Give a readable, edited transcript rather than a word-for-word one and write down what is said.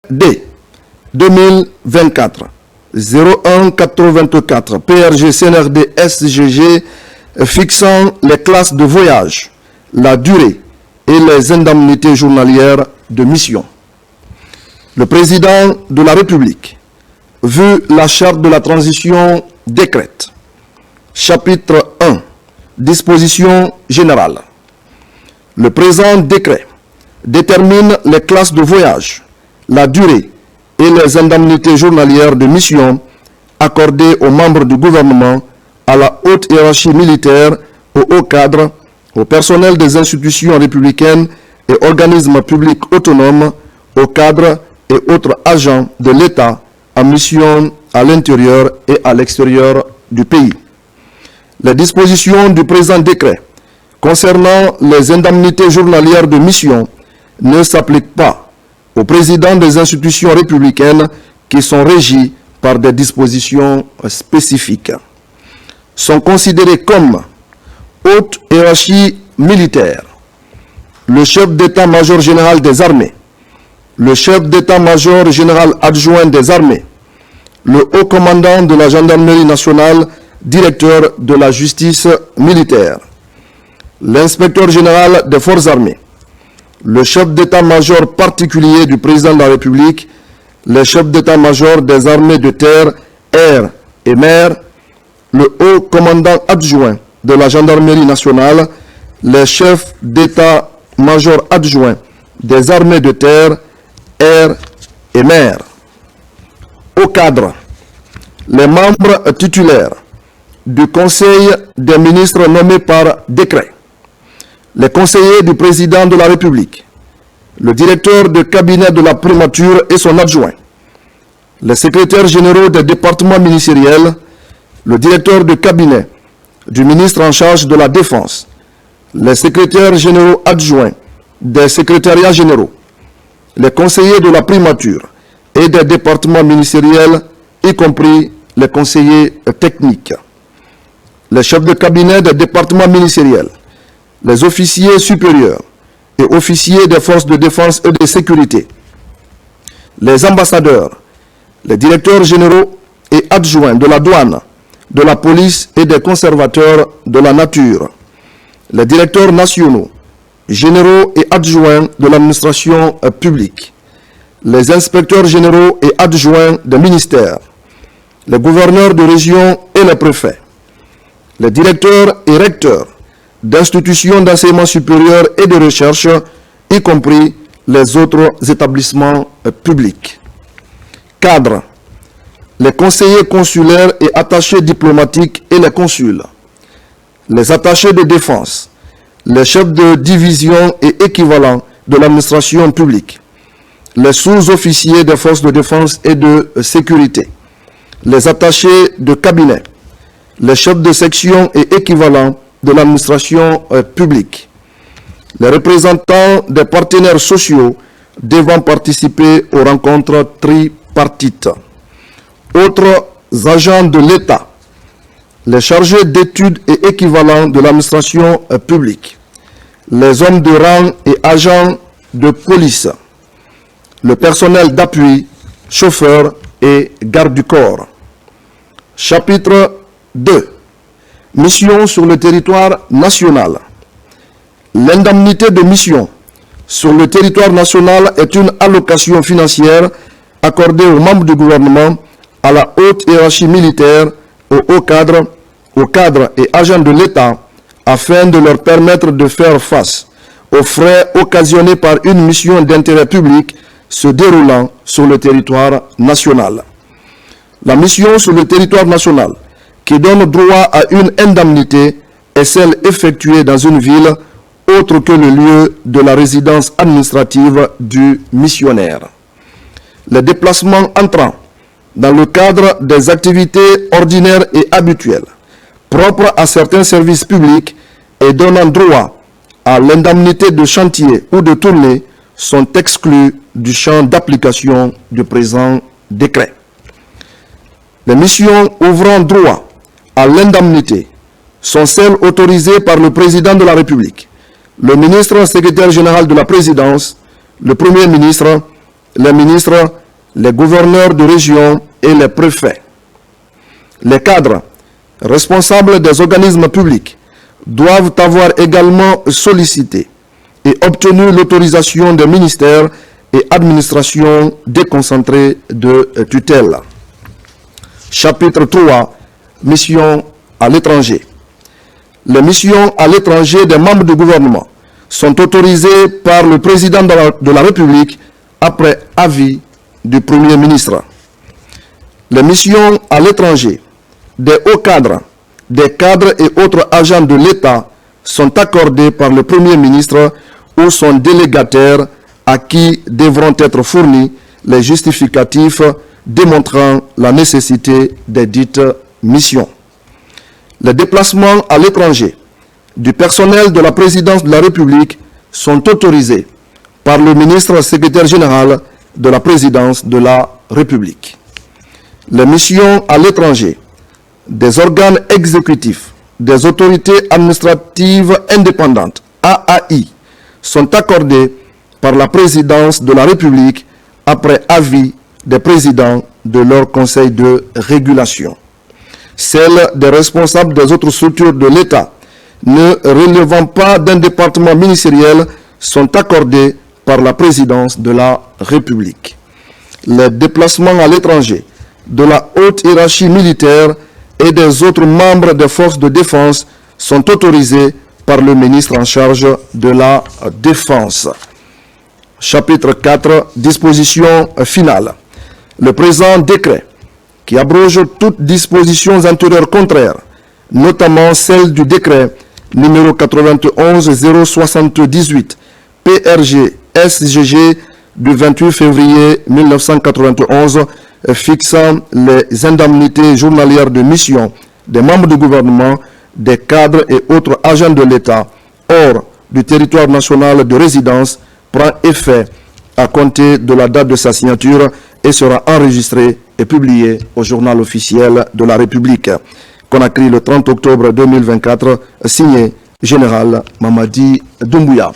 D 2024 0184 PRG CNRD SGG fixant les classes de voyage, la durée et les indemnités journalières de mission. Le président de la République, vu la charte de la transition, décrète. Chapitre 1. Dispositions générales. Le présent décret détermine les classes de voyage, la durée et les indemnités journalières de mission accordées aux membres du gouvernement, à la haute hiérarchie militaire, aux hauts cadres, au personnel des institutions républicaines et organismes publics autonomes, aux cadres et autres agents de l'État en mission à l'intérieur et à l'extérieur du pays. Les dispositions du présent décret concernant les indemnités journalières de mission ne s'appliquent pas aux présidents des institutions républicaines qui sont régis par des dispositions spécifiques. Sont considérés comme haute hiérarchie militaire le chef d'état-major général des armées, le chef d'état-major général adjoint des armées, le haut commandant de la gendarmerie nationale, directeur de la justice militaire, l'inspecteur général des forces armées, le chef d'état-major particulier du président de la République, les chefs d'état-major des armées de terre, air et mer, le haut commandant adjoint de la gendarmerie nationale, les chefs d'état-major adjoints des armées de terre, air et mer. Au cadre, les membres titulaires du Conseil des ministres nommés par décret, les conseillers du président de la République, le directeur de cabinet de la primature et son adjoint, les secrétaires généraux des départements ministériels, le directeur de cabinet du ministre en charge de la Défense, les secrétaires généraux adjoints des secrétariats généraux, les conseillers de la primature et des départements ministériels, y compris les conseillers techniques, les chefs de cabinet des départements ministériels, les officiers supérieurs et officiers des forces de défense et de sécurité, les ambassadeurs, les directeurs généraux et adjoints de la douane, de la police et des conservateurs de la nature, les directeurs nationaux, généraux et adjoints de l'administration publique, les inspecteurs généraux et adjoints des ministères, les gouverneurs de région et les préfets, les directeurs et recteurs d'institutions d'enseignement supérieur et de recherche, y compris les autres établissements publics. Cadre, les conseillers consulaires et attachés diplomatiques et les consuls, les attachés de défense, les chefs de division et équivalents de l'administration publique, les sous-officiers des forces de défense et de sécurité, les attachés de cabinet, les chefs de section et équivalents de l'administration publique, les représentants des partenaires sociaux devant participer aux rencontres tripartites, autres agents de l'État, les chargés d'études et équivalents de l'administration publique, les hommes de rang et agents de police, le personnel d'appui, chauffeurs et gardes du corps. Chapitre 2. Mission sur le territoire national. L'indemnité de mission sur le territoire national est une allocation financière accordée aux membres du gouvernement, à la haute hiérarchie militaire, aux hauts cadres et agents de l'État, afin de leur permettre de faire face aux frais occasionnés par une mission d'intérêt public se déroulant sur le territoire national. La mission sur le territoire national qui donne droit à une indemnité est celle effectuée dans une ville autre que le lieu de la résidence administrative du missionnaire. Les déplacements entrant dans le cadre des activités ordinaires et habituelles, propres à certains services publics et donnant droit à l'indemnité de chantier ou de tournée, sont exclus du champ d'application du présent décret. Les missions ouvrant droit à l'indemnité sont celles autorisées par le président de la République, le ministre secrétaire général de la présidence, le premier ministre les ministres, les gouverneurs de région et les préfets. Les cadres responsables des organismes publics doivent avoir également sollicité et obtenu l'autorisation des ministères et administrations déconcentrées de tutelle. Chapitre 3. Missions à l'étranger. Les missions à l'étranger des membres du gouvernement sont autorisées par le président de la République après avis du Premier ministre. Les missions à l'étranger des hauts cadres, des cadres et autres agents de l'État sont accordées par le Premier ministre ou son délégataire à qui devront être fournis les justificatifs démontrant la nécessité des dites missions. Les déplacements à l'étranger du personnel de la présidence de la République sont autorisés par le ministre secrétaire général de la présidence de la République. Les missions à l'étranger des organes exécutifs, des autorités administratives indépendantes, AAI, sont accordées par la présidence de la République après avis des présidents de leur conseil de régulation. Celles des responsables des autres structures de l'État ne relevant pas d'un département ministériel sont accordées par la présidence de la République. Les déplacements à l'étranger de la haute hiérarchie militaire et des autres membres des forces de défense sont autorisés par le ministre en charge de la Défense. Chapitre 4. Dispositions finales. Le présent décret, qui abroge toutes dispositions antérieures contraires, notamment celle du décret numéro 91-078 PRG SGG du 28 février 1991 fixant les indemnités journalières de mission des membres du gouvernement, des cadres et autres agents de l'État hors du territoire national de résidence prend effet à compter de la date de sa signature et sera enregistré et publié au journal officiel de la République. Conakry le 30 octobre 2024, signé Général Mamadi Doumbouya.